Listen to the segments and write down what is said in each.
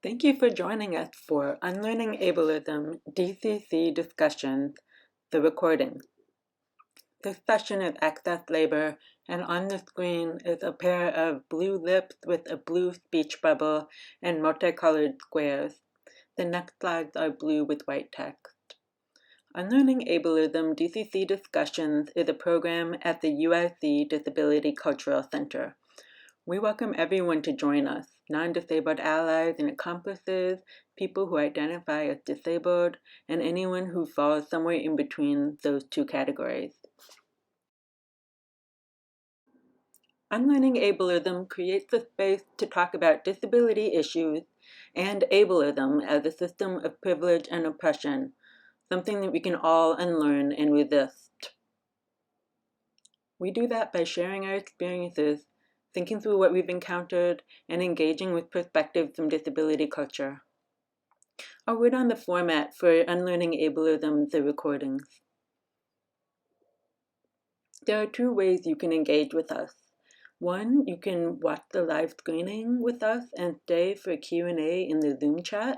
Thank you for joining us for Unlearning Ableism DCC Discussions, the recording. This session is access labor, and on the screen is a pair of blue lips with a blue speech bubble and multicolored squares. The next slides are blue with white text. Unlearning Ableism DCC Discussions is a program at the UIC Disability Cultural Center. We welcome everyone to join us, non-disabled allies and accomplices, people who identify as disabled, and anyone who falls somewhere in between those two categories. Unlearning Ableism creates a space to talk about disability issues and ableism as a system of privilege and oppression, something that we can all unlearn and resist. We do that by sharing our experiences, thinking through what we've encountered, and engaging with perspectives from disability culture. A word on the format for Unlearning Ableism, the recordings. There are two ways you can engage with us. One, you can watch the live screening with us and stay for Q&A in the Zoom chat,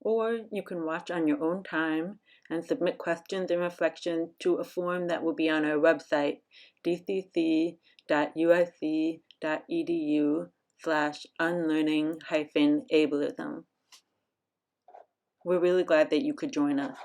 or you can watch on your own time and submit questions and reflections to a form that will be on our website, dcc.uic.edu/unlearning-ableism. We're really glad that you could join us.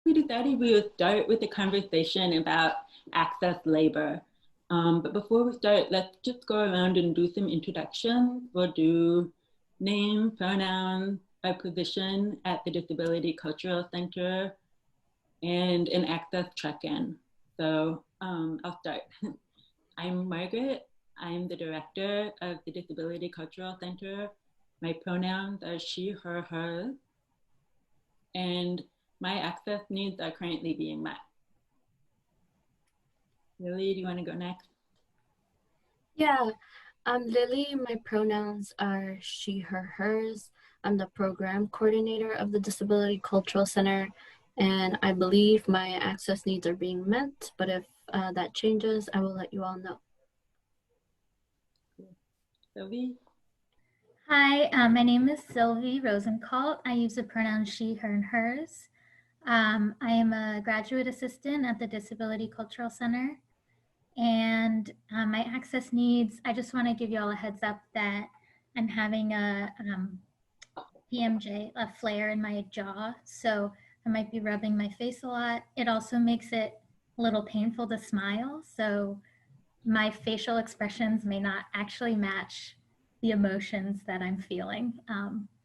We decided we would start with a conversation about access labor. But before we start, let's just go around and do some introductions. We'll do name, pronouns, our position at the Disability Cultural Center, and an access check-in. So I'll start. I'm Margaret. I'm the director of the Disability Cultural Center. My pronouns are she, her, hers. And my access needs are currently being met. Lily, do you want to go next? Yeah, I'm Lily. My pronouns are she, her, hers. I'm the program coordinator of the Disability Cultural Center, and I believe my access needs are being met, but if that changes, I will let you all know. Sylvie? Hi, my name is Sylvie Rosenkalt. I use the pronouns she, her, and hers. I am a graduate assistant at the Disability Cultural Center. And my access needs, I just want to give you all a heads up that I'm having a PMJ, a flare in my jaw. So I might be rubbing my face a lot. It also makes it a little painful to smile. So my facial expressions may not actually match the emotions that I'm feeling.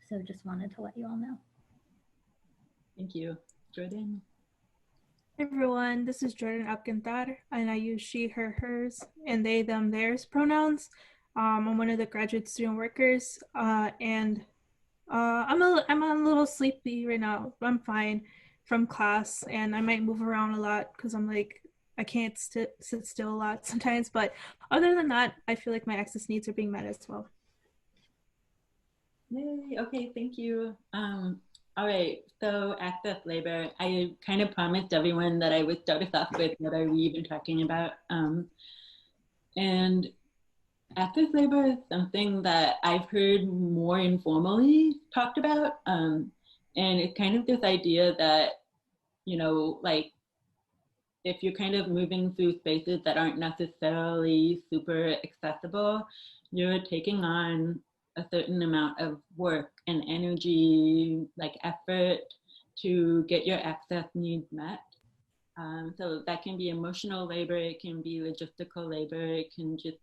So just wanted to let you all know. Thank you. Jordan? Hey everyone, this is Jordan Alcantar, and I use she, her, hers, and they, them, theirs pronouns. I'm one of the graduate student workers, and I'm a little sleepy right now. I'm fine from class, and I might move around a lot because I'm like, I can't sit still a lot sometimes, but other than that, I feel like my access needs are being met as well. Yay, okay, thank you. All right, so access labor. I kind of promised everyone that I would start us off with what are we even talking about. And access labor is something that I've heard more informally talked about. And it's kind of this idea that, you know, like if you're kind of moving through spaces that aren't necessarily super accessible, you're taking on a certain amount of work and energy, like effort to get your access needs met. So that can be emotional labor, it can be logistical labor, it can just,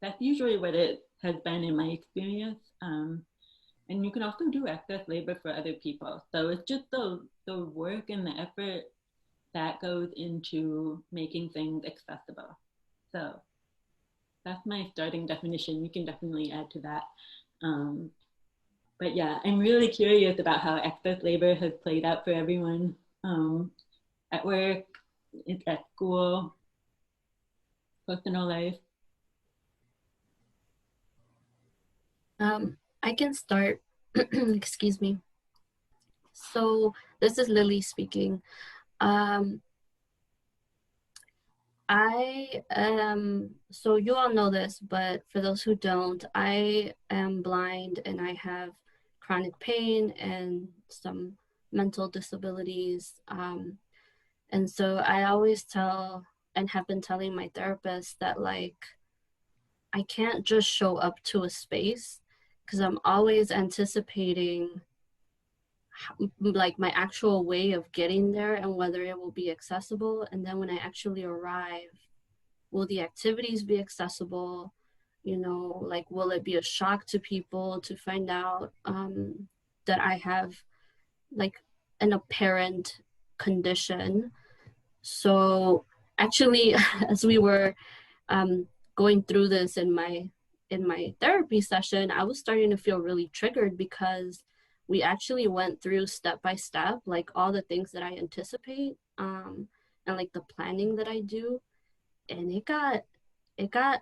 that's usually what it has been in my experience. And you can also do access labor for other people. So it's just the work and the effort that goes into making things accessible. So that's my starting definition. You can definitely add to that. But yeah, I'm really curious about how access labor has played out for everyone at work, at school, personal life. I can start. Excuse me. So this is Lily speaking. I I so you all know this, but for those who don't, I am blind and I have chronic pain and some mental disabilities. And so I always tell and have been telling my therapist that like I can't just show up to a space because I'm always anticipating like my actual way of getting there and whether it will be accessible. And then when I actually arrive, will the activities be accessible? You know, like, will it be a shock to people to find out that I have like an apparent condition? So actually, as we were going through this in my therapy session, I was starting to feel really triggered because we actually went through step by step, like all the things that I anticipate and like the planning that I do. And it got,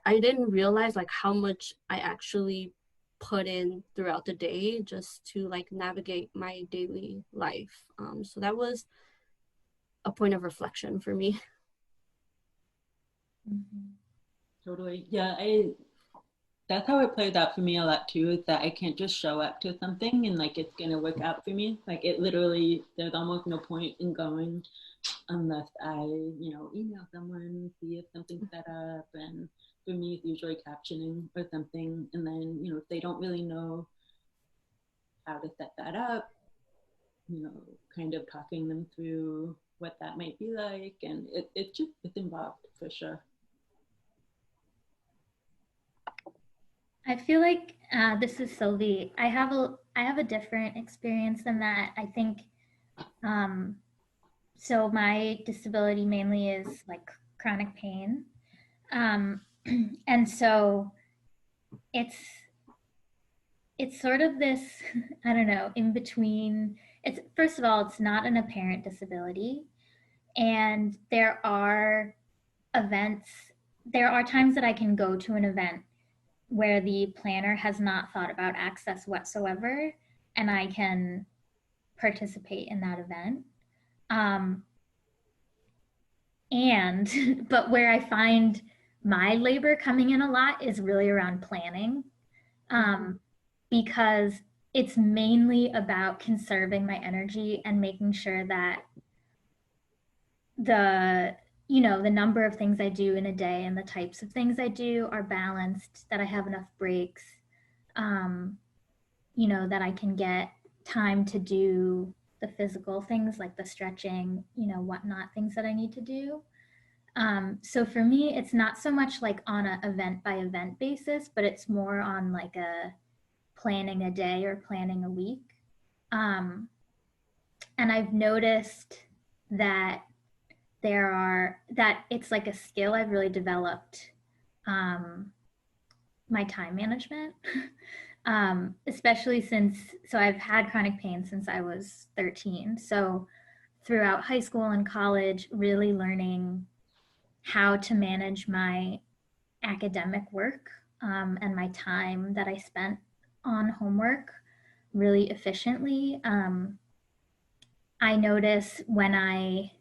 I didn't realize like how much I actually put in throughout the day just to like navigate my daily life. So that was a point of reflection for me. Mm-hmm. Totally. Yeah, that's how it played out for me a lot too, is that I can't just show up to something and like it's gonna work out for me. Like it literally, there's almost no point in going unless I, email someone, see if something's set up. And for me, it's usually captioning or something. And then, if they don't really know how to set that up, kind of talking them through what that might be like. And it's involved for sure. I feel like this is Sylvie. I have a different experience than that. I think so. My disability mainly is like chronic pain, and so it's sort of this I don't know, in between. It's, first of all, it's not an apparent disability, and there are times that I can go to an event where the planner has not thought about access whatsoever, and I can participate in that event. But where I find my labor coming in a lot is really around planning, because it's mainly about conserving my energy and making sure that the number of things I do in a day and the types of things I do are balanced, that I have enough breaks, that I can get time to do the physical things like the stretching, whatnot, things that I need to do. So for me, it's not so much like on an event by event basis, but it's more on like a planning a day or planning a week. And I've noticed that that it's like a skill I've really developed, my time management, especially so I've had chronic pain since I was 13. So throughout high school and college, really learning how to manage my academic work and my time that I spent on homework really efficiently. I notice when I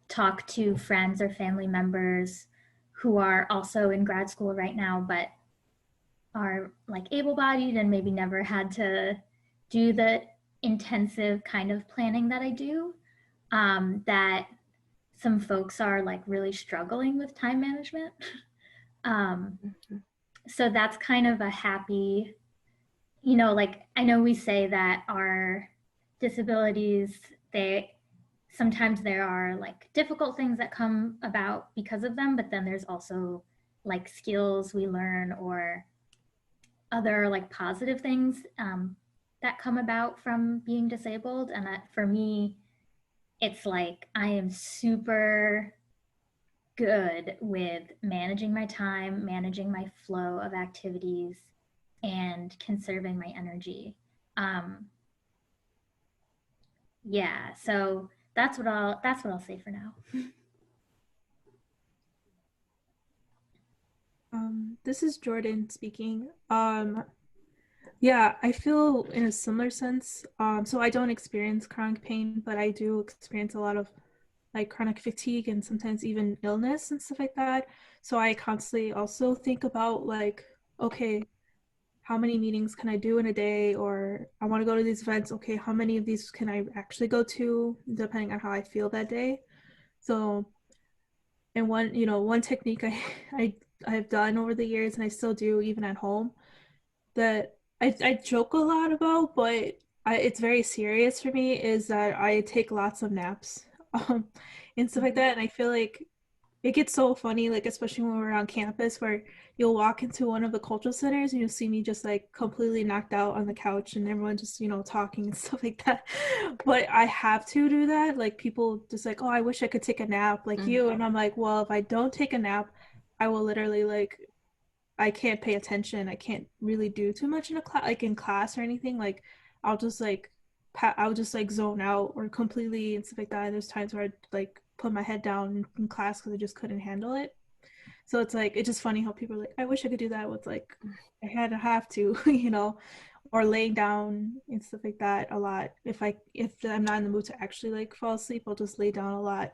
talk to friends or family members who are also in grad school right now, but are like able-bodied and maybe never had to do the intensive kind of planning that I do, that some folks are like really struggling with time management. So that's kind of a happy, like, I know we say that our disabilities, sometimes there are like difficult things that come about because of them, but then there's also like skills we learn or other like positive things that come about from being disabled. And for me, it's like I am super good with managing my time, managing my flow of activities, and conserving my energy. Yeah, so that's what I'll say for now. This is Jordan speaking. Yeah, I feel in a similar sense. So I don't experience chronic pain, but I do experience a lot of like chronic fatigue and sometimes even illness and stuff like that. So I constantly also think about like, okay, how many meetings can I do in a day? Or I want to go to these events. Okay, how many of these can I actually go to, depending on how I feel that day? So, and one technique I've done over the years, and I still do even at home, that I joke a lot about, but it's very serious for me, is that I take lots of naps, um, and stuff like that. And I feel like it gets so funny, like especially when we're on campus, where you'll walk into one of the cultural centers and you'll see me just like completely knocked out on the couch and everyone just talking and stuff like that. But I have to do that. Like people just like, oh, I wish I could take a nap like you, and I'm like, well, if I don't take a nap, I will literally like I can't pay attention. I can't really do too much in a class, like in class or anything. Like I'll just like I'll just like zone out or completely and stuff like that. And there's times where I like put my head down in class because I just couldn't handle it. So it's like it's just funny how people are like, I wish I could do that with like I had to have to, or laying down and stuff like that a lot. If I'm not in the mood to actually like fall asleep, I'll just lay down a lot.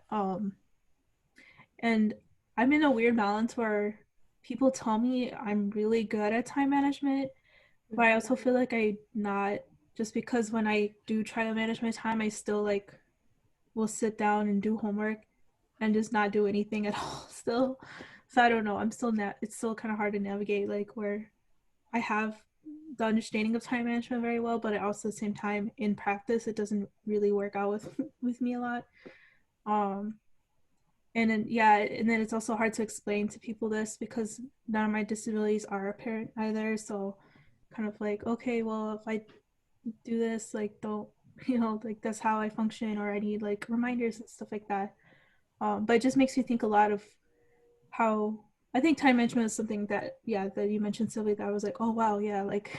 And I'm in a weird balance where people tell me I'm really good at time management, but I also feel like I'm not, just because when I do try to manage my time, I still like will sit down and do homework and just not do anything at all still. So I don't know. It's still kind of hard to navigate, like where I have the understanding of time management very well, but also at the same time in practice it doesn't really work out with me a lot. Um and then and then it's also hard to explain to people this because none of my disabilities are apparent either. So kind of like, okay, well, if I do this, like don't like that's how I function, or I need like reminders and stuff like that. But it just makes me think a lot of how I think time management is something that that you mentioned, Sylvie, that I was like, oh wow, yeah, like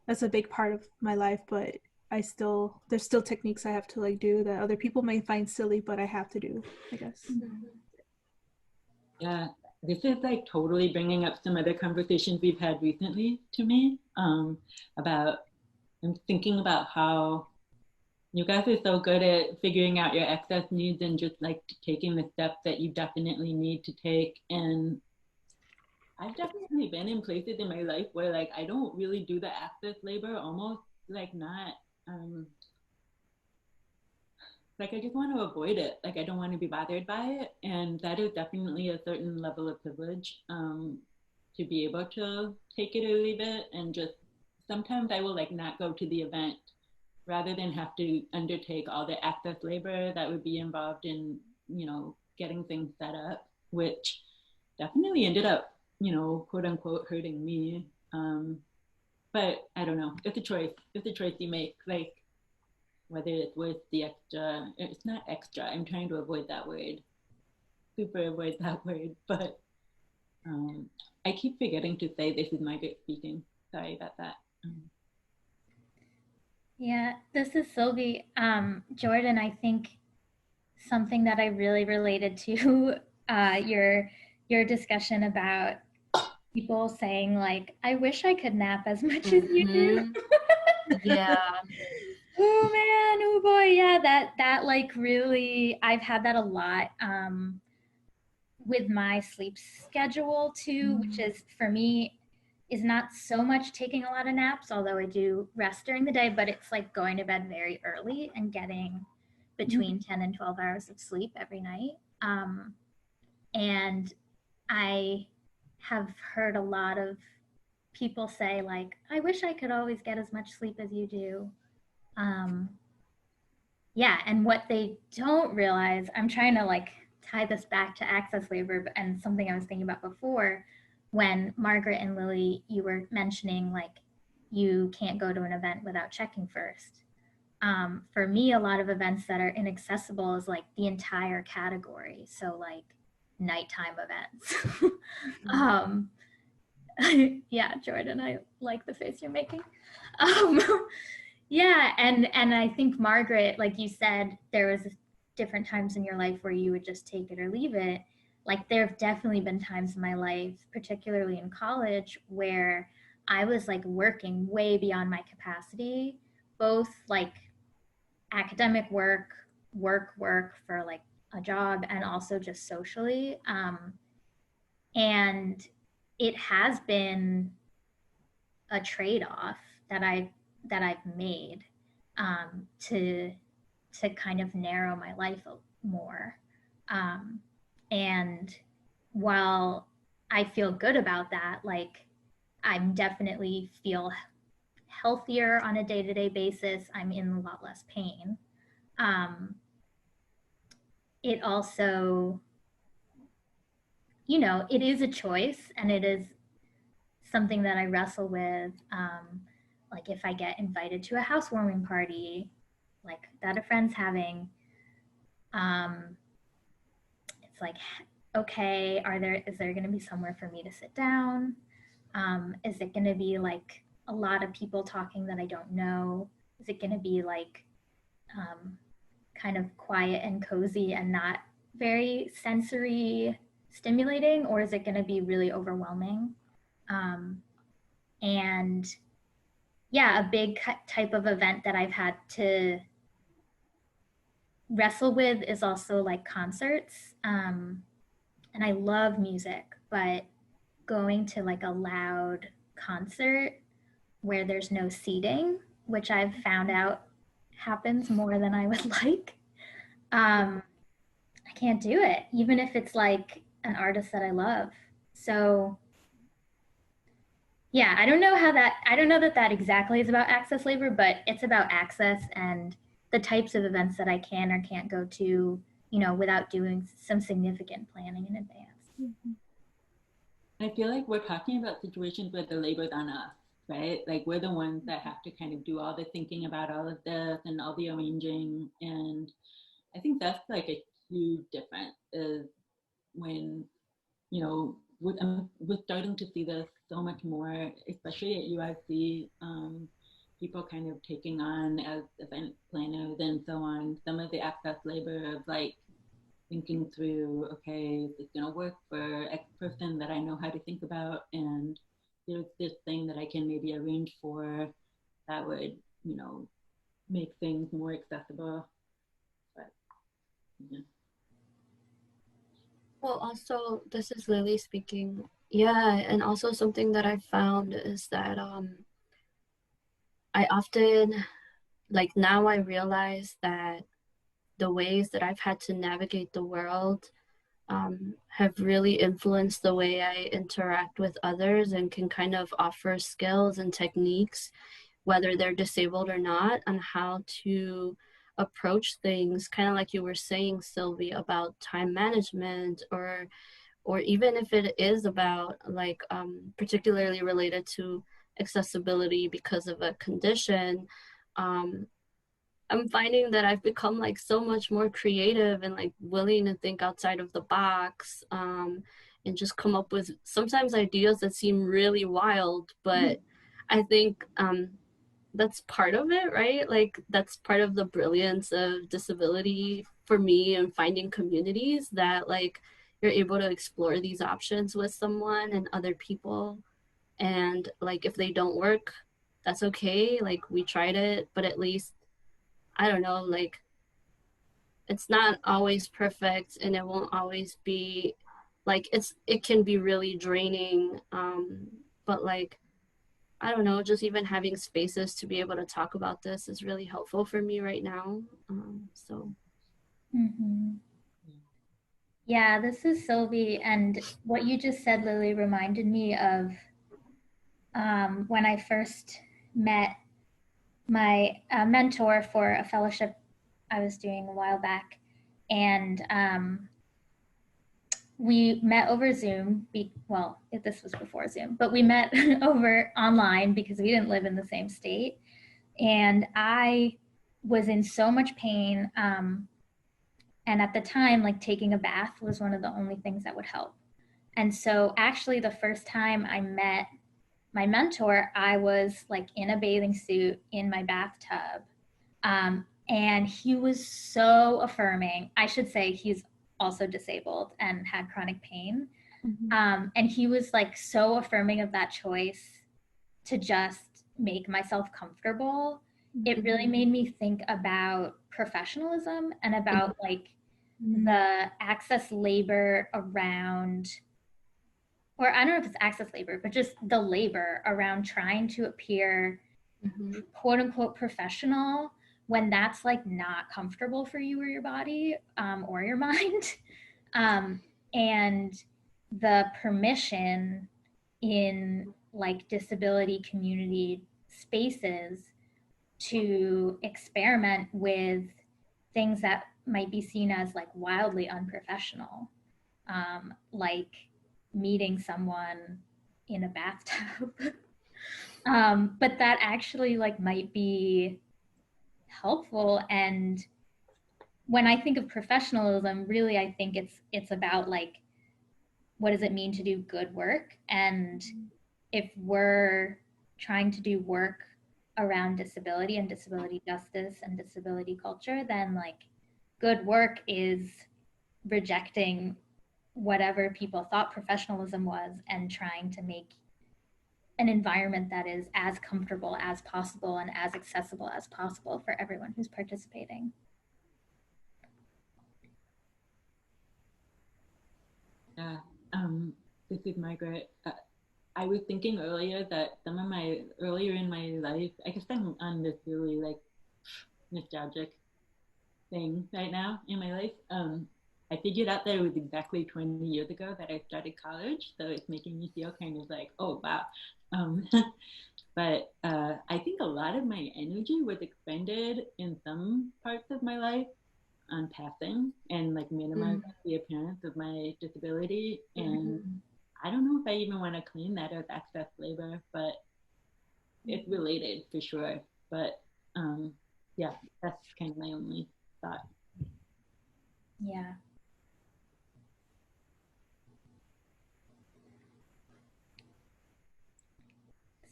that's a big part of my life. But there's still techniques I have to like do that other people may find silly, but I have to do, I guess. Yeah, this is like totally bringing up some other conversations we've had recently to me, about, I'm thinking about how you guys are so good at figuring out your excess needs and just like taking the steps that you definitely need to take. And I've definitely been in places in my life where like I don't really do the access labor, almost like not, like I just want to avoid it. Like I don't want to be bothered by it. And that is definitely a certain level of privilege, to be able to take it or leave it. And just sometimes I will like not go to the event rather than have to undertake all the access labor that would be involved in, getting things set up, which definitely ended up, quote unquote, hurting me. But I don't know. It's a choice. It's a choice you make. Like whether it's worth the extra. It's not extra. I'm trying to avoid that word. Super avoid that word. But I keep forgetting to say this is Margaret speaking. Sorry about that. Yeah, this is Sylvie. Jordan, I think something that I really related to your discussion about people saying like, I wish I could nap as much as you do. Yeah. Oh man, oh boy, yeah, that like really, I've had that a lot with my sleep schedule too, which is for me is not so much taking a lot of naps, although I do rest during the day, but it's like going to bed very early and getting between 10 and 12 hours of sleep every night. And I have heard a lot of people say like, I wish I could always get as much sleep as you do. Yeah, and what they don't realize, I'm trying to like tie this back to access labor and something I was thinking about before when Margaret and Lily, you were mentioning like you can't go to an event without checking first. For me, a lot of events that are inaccessible is like the entire category. So like nighttime events. Yeah, Jordan, I like the face you're making. Yeah, and I think Margaret, like you said, there was different times in your life where you would just take it or leave it. Like there have definitely been times in my life, particularly in college, where I was like working way beyond my capacity, both like academic work for like a job and also just socially. And it has been a trade-off that I've made to kind of narrow my life more. And while I feel good about that, like I'm definitely feel healthier on a day-to-day basis. I'm in a lot less pain. It also, you know, it is a choice, and it is something that I wrestle with. Like if I get invited to a housewarming party, like that a friend's having, it's like, okay, is there going to be somewhere for me to sit down? Is it going to be like a lot of people talking that I don't know? Is it going to be like kind of quiet and cozy and not very sensory stimulating, or is it going to be really overwhelming? And yeah, a big type of event that I've had to wrestle with is also like concerts. And I love music, but going to like a loud concert where there's no seating, which I've found out happens more than I would like. I can't do it, even if it's like an artist that I love. So yeah, I don't know that exactly is about access labor, but it's about access and the types of events that I can or can't go to, you know, without doing some significant planning in advance. Mm-hmm. I feel like we're talking about situations where the labor's on us, right? Like we're the ones that have to kind of do all the thinking about all of this and all the arranging. And I think that's like a huge difference is when, you know, we're starting to see this so much more, especially at UIC, people kind of taking on as event planners and so on, some of the access labor of like thinking through, okay, is this gonna work for X person that I know how to think about, and there's this thing that I can maybe arrange for that would, you know, make things more accessible. But yeah. Well, also, this is Lily speaking. Yeah, and also something that I found is that I often, like now I realize that the ways that I've had to navigate the world have really influenced the way I interact with others and can kind of offer skills and techniques, whether they're disabled or not, on how to approach things, kind of like you were saying, Sylvie, about time management, or even if it is about like particularly related to accessibility because of a condition. I'm finding that I've become like so much more creative and like willing to think outside of the box, and just come up with sometimes ideas that seem really wild, but I think that's part of it, right? Like that's part of the brilliance of disability for me, and finding communities that like you're able to explore these options with someone and other people, and like if they don't work, that's okay, like we tried it, but at least, I don't know, like it's not always perfect and it won't always be like, it can be really draining, but like I don't know, just even having spaces to be able to talk about this is really helpful for me right now. Yeah, this is Sylvie, and what you just said, Lily, reminded me of when I first met my mentor for a fellowship I was doing a while back, and we met over Zoom. This was before Zoom, but we met over online because we didn't live in the same state. And I was in so much pain. And at the time, like taking a bath was one of the only things that would help. And so actually the first time I met my mentor, I was like in a bathing suit in my bathtub. And he was so affirming. I should say he's also disabled and had chronic pain. And he was like so affirming of that choice to just make myself comfortable. It really made me think about professionalism and about like the access labor around, or I don't know if it's access labor, but just the labor around trying to appear quote unquote professional when that's like not comfortable for you or your body or your mind. And the permission in like disability community spaces to experiment with things that might be seen as like wildly unprofessional, like meeting someone in a bathtub. But that actually like might be helpful. And when I think of professionalism, really, I think it's about like, what does it mean to do good work? And if we're trying to do work around disability and disability justice and disability culture, then like good work is rejecting whatever people thought professionalism was and trying to make an environment that is as comfortable as possible and as accessible as possible for everyone who's participating. Yeah, this is Margaret. I was thinking earlier that some of my, earlier in my life, I guess I'm on this really like nostalgic thing right now in my life. I figured out that it was exactly 20 years ago that I started college, so it's making me feel kind of like, oh wow. But I think a lot of my energy was expended in some parts of my life on passing and like minimizing the appearance of my disability. And I don't know if I even want to claim that as access labor, but it's related for sure. But yeah, that's kind of my only thought. Yeah.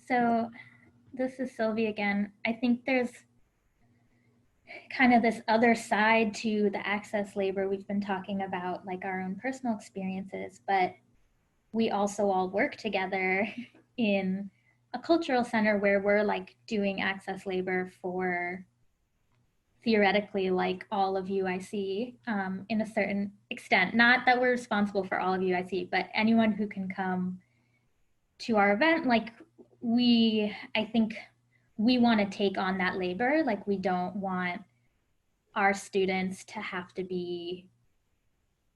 So this is Sylvie again. I think there's kind of this other side to the access labor. We've been talking about like our own personal experiences, but we also all work together in a cultural center where we're like doing access labor for theoretically like all of UIC in a certain extent. Not that we're responsible for all of UIC, but anyone who can come to our event, like I think we want to take on that labor. Like we don't want our students to have to be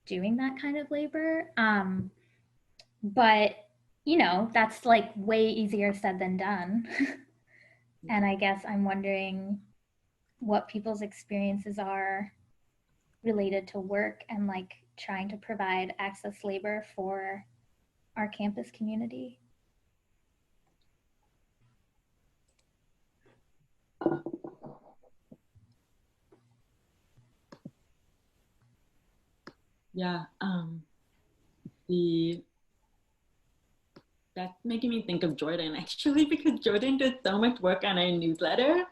doing that kind of labor. But you know, that's like way easier said than done. And I guess I'm wondering what people's experiences are related to work and like trying to provide access labor for our campus community. Yeah, that's making me think of Jordan actually, because Jordan did so much work on our newsletter,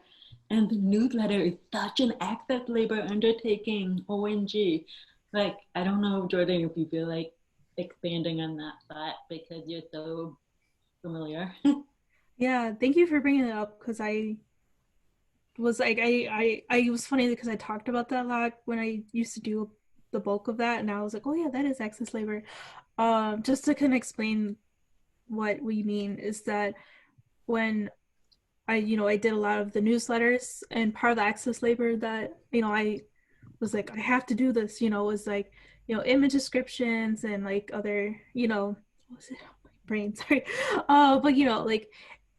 and the newsletter is such an access labor undertaking. OMG. Like, I don't know, Jordan, if you feel like expanding on that thought because you're so familiar. Yeah, thank you for bringing it up, because I was like, I was funny because I talked about that a lot when I used to do the bulk of that, and I was like, oh yeah, that is access labor. Just to kind of explain what we mean is that when I did a lot of the newsletters, and part of the access labor that, I was like, I have to do this, was like, image descriptions and like other, what was it? My brain, sorry. But like,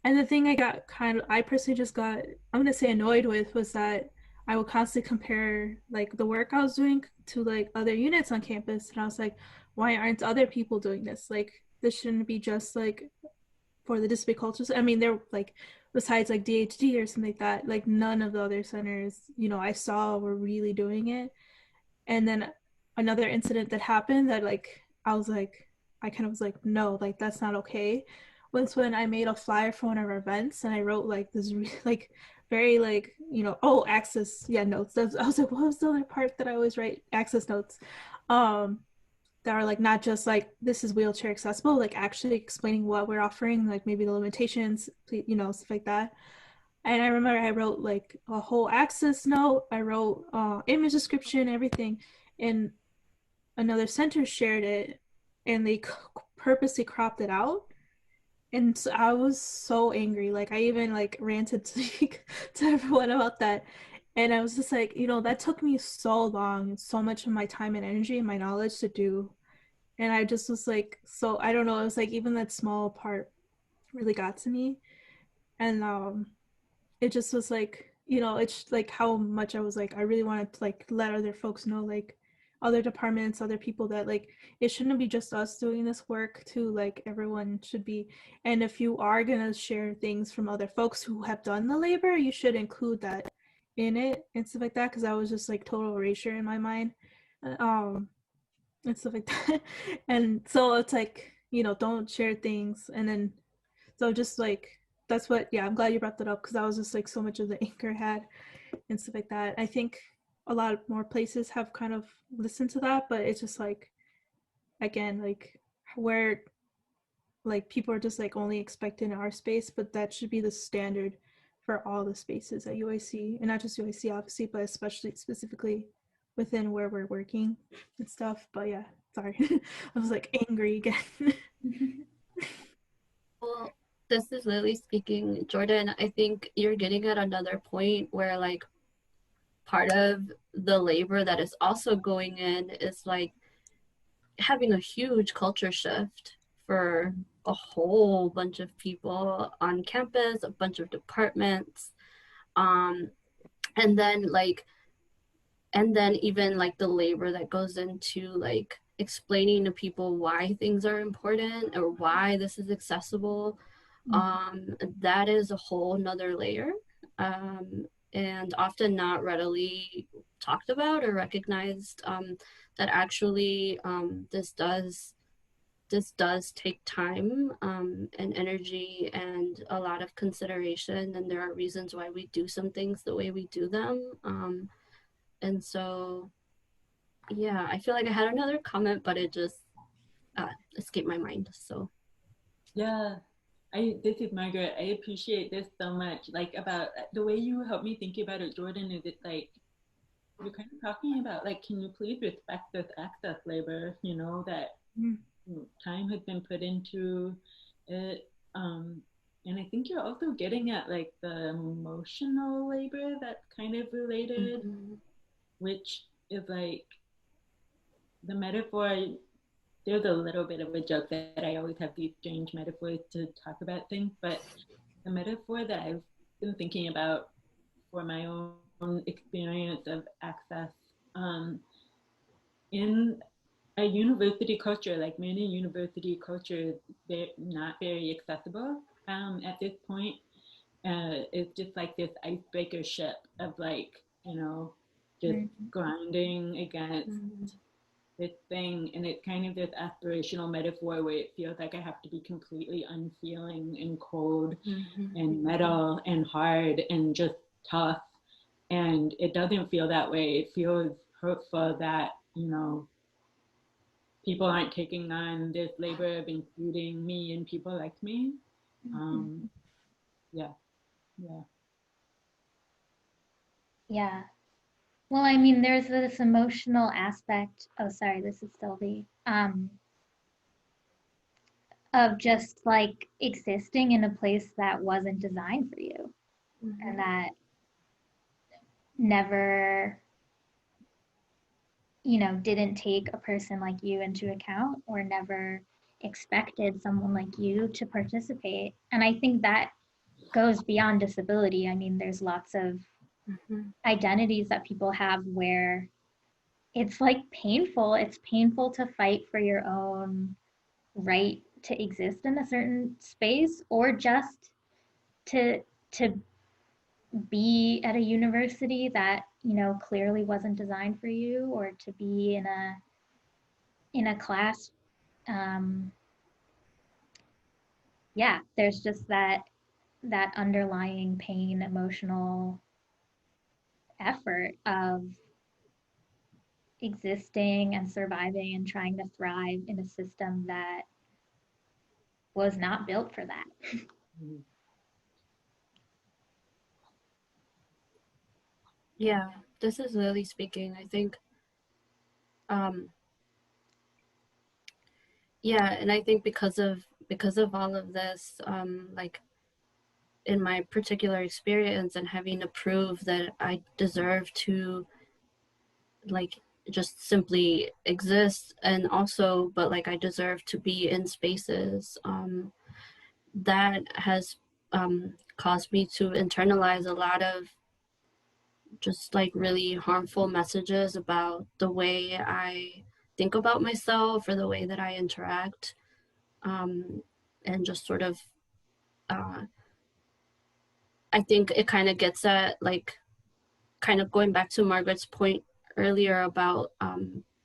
and the thing I personally just got, I'm gonna say annoyed with, was that I would constantly compare like the work I was doing to like other units on campus, and I was like, why aren't other people doing this? Like, this shouldn't be just like for the disability cultures. I mean, they're like, besides like DHD or something like that, like none of the other centers, I saw were really doing it. And then another incident that happened that like, I kind of was like, no, like that's not okay, was when I made a flyer for one of our events, and I wrote like this like very like, oh, access, yeah, notes. I was like, what was the other part that I always write? Access notes. That are like not just like this is wheelchair accessible, like actually explaining what we're offering, like maybe the limitations, stuff like that. And I remember I wrote like a whole access note. I wrote image description, everything. and another center shared it, and they purposely cropped it out. And so I was so angry. Like I even like ranted to everyone about that. And I was just like, that took me so long and so much of my time and energy and my knowledge to do. And I just was like, so I don't know, it was like even that small part really got to me. And it just was like, it's like how much I was like, I really wanted to like let other folks know, like other departments, other people, that like it shouldn't be just us doing this work too, like everyone should be. And if you are gonna share things from other folks who have done the labor, you should include that in it and stuff like that, because I was just like total erasure in my mind, and stuff like that. And so it's like, don't share things. And then so just like that's what, yeah, I'm glad you brought that up, because that was just like so much of the anger I had and stuff like that. I think a lot more places have kind of listened to that, but it's just like, again, like where like people are just like only expecting our space, but that should be the standard for all the spaces at UIC, and not just UIC obviously, but especially specifically within where we're working and stuff. But yeah, sorry. I was like angry again. Well, this is Lily speaking. Jordan, I think you're getting at another point where like part of the labor that is also going in is like having a huge culture shift for a whole bunch of people on campus, a bunch of departments. Um, and then even like the labor that goes into like explaining to people why things are important or why this is accessible. That is a whole nother layer, and often not readily talked about or recognized, that actually this does take time, and energy and a lot of consideration, and there are reasons why we do some things the way we do them. And so, yeah, I feel like I had another comment, but it just escaped my mind. So, Yeah, this is Margaret. I appreciate this so much. Like about the way you helped me think about it, Jordan, is it like you're kind of talking about like, can you please respect this access labor, that time has been put into it. And I think you're also getting at like the emotional labor that's kind of related, which is like the metaphor. There's a little bit of a joke that I always have these strange metaphors to talk about things, but the metaphor that I've been thinking about for my own experience of access, in a university culture, like many university cultures, they're not very accessible at this point. It's just like this icebreaker ship of like, just grinding against this thing. And it's kind of this aspirational metaphor where it feels like I have to be completely unfeeling and cold and metal and hard and just tough. And it doesn't feel that way. It feels hurtful that, people aren't taking on this labor of including me and people like me. Yeah, yeah. Yeah. Well, I mean, there's this emotional aspect. Oh, sorry, this is Sylvie. Of just like existing in a place that wasn't designed for you, and that never, didn't take a person like you into account, or never expected someone like you to participate. And I think that goes beyond disability. I mean, there's lots of identities that people have where it's like painful. It's painful to fight for your own right to exist in a certain space, or just to be at a university that clearly wasn't designed for you, or to be in a class. Yeah, there's just that underlying pain, emotional effort of existing and surviving and trying to thrive in a system that was not built for that. Yeah, this is Lily speaking. I think Yeah, and I think because of all of this, like in my particular experience and having to prove that I deserve to like just simply exist, and also but like I deserve to be in spaces, that has caused me to internalize a lot of just like really harmful messages about the way I think about myself or the way that I interact, and just sort of I think it kind of gets at like kind of going back to Margaret's point earlier about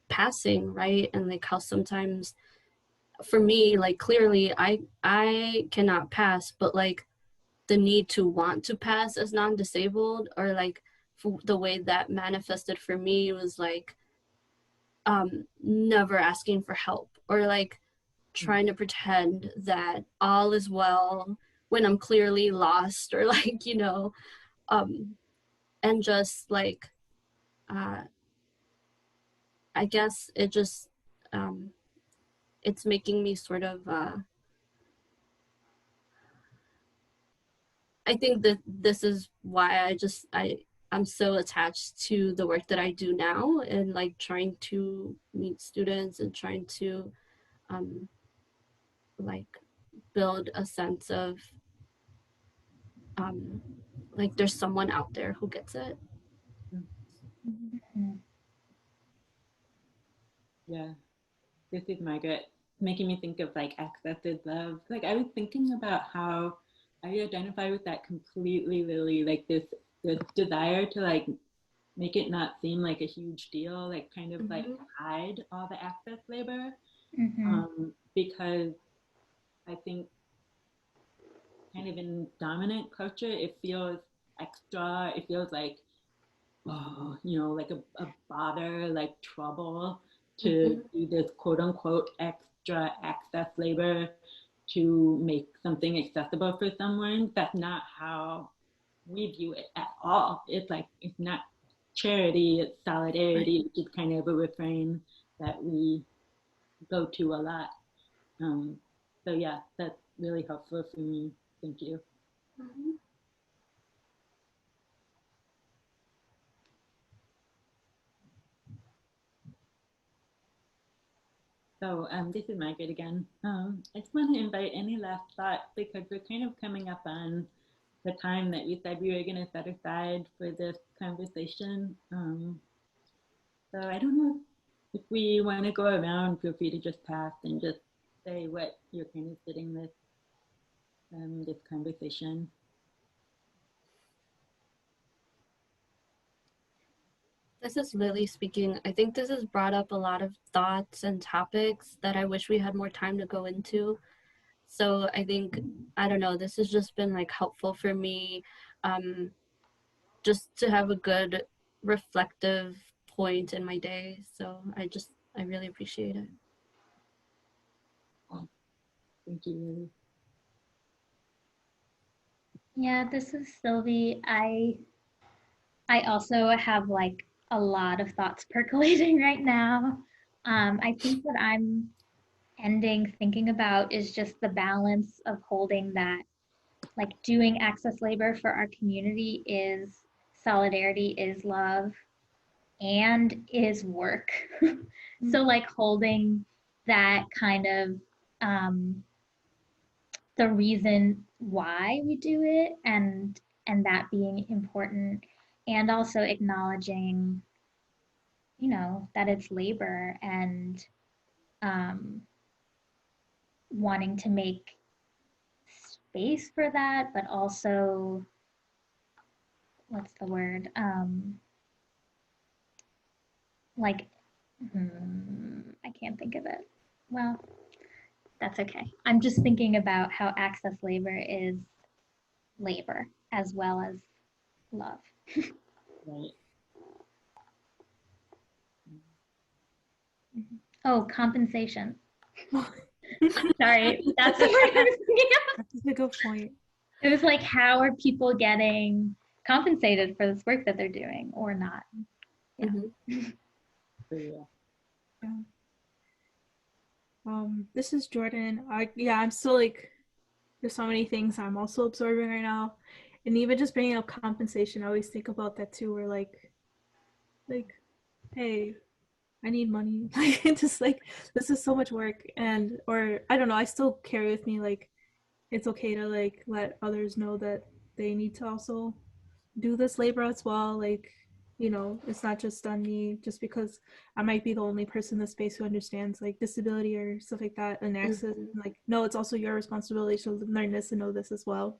passing, right? And like how sometimes for me, like clearly I cannot pass, but like the need to want to pass as non-disabled, or like the way that manifested for me was like never asking for help, or like trying to pretend that all is well when I'm clearly lost, or like, you know, and just like I guess it just it's making me sort of I think that this is why I'm so attached to the work that I do now, and like trying to meet students and trying to like build a sense of like there's someone out there who gets it. Yeah, this is Margaret, making me think of like accessed love. Like I was thinking about how I identify with that completely, Lily. Like this desire to like make it not seem like a huge deal, like kind of like hide all the access labor, because I think kind of in dominant culture, it feels extra. It feels like, oh, you know, like a bother, like trouble to do this quote unquote extra access labor to make something accessible for someone. That's not how we view it at all. It's like, it's not charity, it's solidarity, which is kind of a refrain that we go to a lot. So yeah, that's really helpful for me. Thank you. So this is Margaret again. I just want to invite any last thoughts, because we're kind of coming up on the time that we said we were going to set aside for this conversation. So I don't know if we want to go around. Feel free to just pass and just say what you're kind of sitting with this conversation. This is Lily speaking. I think this has brought up a lot of thoughts and topics that I wish we had more time to go into. So I think, I don't know, this has just been like helpful for me, just to have a good reflective point in my day. So I really appreciate it. Thank you, Lily. Yeah, this is Sylvie. I also have like a lot of thoughts percolating right now. I think what I'm ending thinking about is just the balance of holding that, like doing access labor for our community is solidarity, is love, and is work. So like holding that kind of the reason why we do it, and that being important, and also acknowledging, you know, that it's labor, and wanting to make space for that, but also, what's the word? Like, I can't think of it. Well, that's okay. I'm just thinking about how access labor is labor as well as love. Right. Oh, compensation. Sorry, that's the word I was thinking of. That's a good point. It was like, how are people getting compensated for this work that they're doing or not? Yeah. So, yeah. this is Jordan. Yeah, I'm still like, there's so many things I'm also absorbing right now. And even just bringing up compensation, I always think about that too, where like, hey, I need money. Like, just like, this is so much work. And, or I don't know, I still carry with me, like, it's okay to like let others know that they need to also do this labor as well. Like, you know, it's not just on me just because I might be the only person in the space who understands like disability or stuff like that and access. Like, no, it's also your responsibility to learn this and know this as well.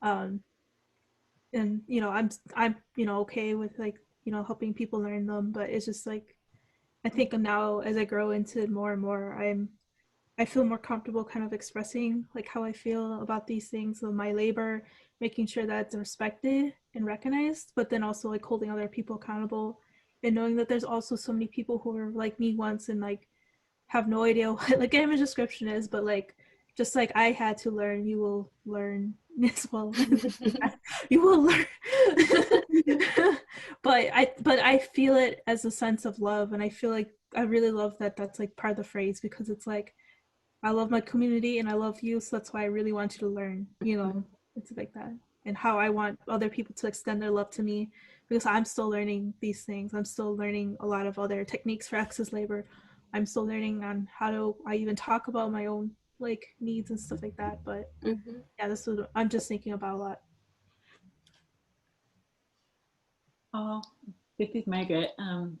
And you know, I'm you know, okay with like, you know, helping people learn them, but it's just like, I think now as I grow into more and more, I feel more comfortable kind of expressing like how I feel about these things of my labor, making sure that it's respected and recognized, but then also like holding other people accountable and knowing that there's also so many people who are like me once and like have no idea what like image description is, but like just like I had to learn, you will learn as well. You will learn. but I feel it as a sense of love, and I feel like I really love that that's like part of the phrase, because it's like I love my community and I love you, so that's why I really want you to learn, you know, it's like that. And how I want other people to extend their love to me, because I'm still learning these things. I'm still learning a lot of other techniques for access labor. I'm still learning on how to I even talk about my own like needs and stuff like that. But yeah, this is what I'm just thinking about a lot. Oh, this is Margaret. You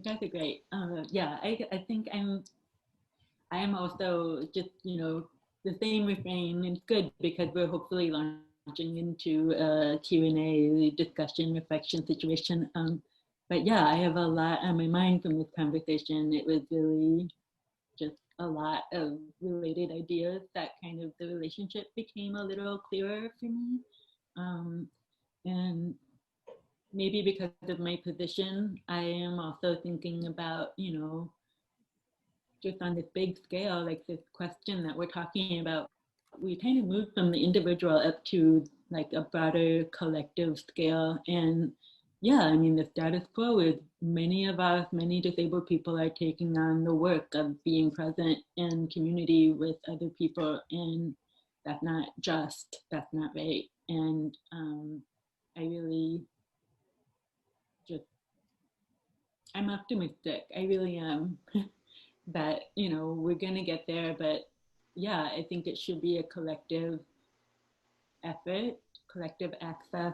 guys are great. Yeah, I think I am also just, you know, the same refrain. It's good because we're hopefully launching into a Q&A discussion, reflection situation. But yeah, I have a lot on my mind from this conversation. It was really just a lot of related ideas that kind of the relationship became a little clearer for me. And maybe because of my position, I am also thinking about, you know, just on this big scale, like this question that we're talking about, we kind of moved from the individual up to like a broader collective scale. And yeah, I mean, the status quo is many of us, many disabled people are taking on the work of being present in community with other people. And that's not just, that's not right. And I really just, I'm optimistic. I really am. That, you know, we're going to get there. But yeah, I think it should be a collective effort. Collective access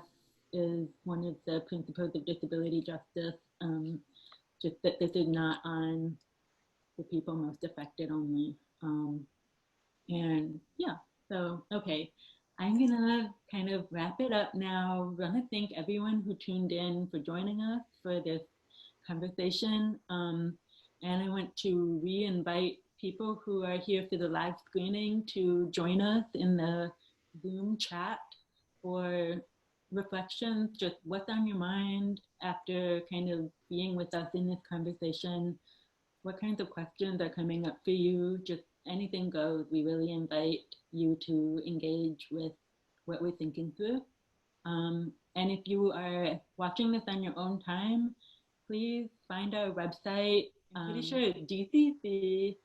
is one of the principles of disability justice. Just that this is not on the people most affected only. And yeah, so, okay. I'm gonna kind of wrap it up now. I want to thank everyone who tuned in for joining us for this conversation. And I want to re-invite people who are here for the live screening to join us in the Zoom chat for reflections, just what's on your mind after kind of being with us in this conversation. What kinds of questions are coming up for you? Just anything goes. We really invite you to engage with what we're thinking through. And if you are watching this on your own time, please find our website. I'm pretty sure it's dcc.uic.edu.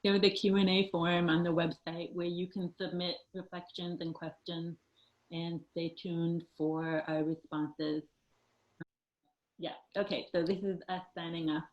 There's a Q&A form on the website where you can submit reflections and questions, and stay tuned for our responses. Yeah, okay, so this is us signing off.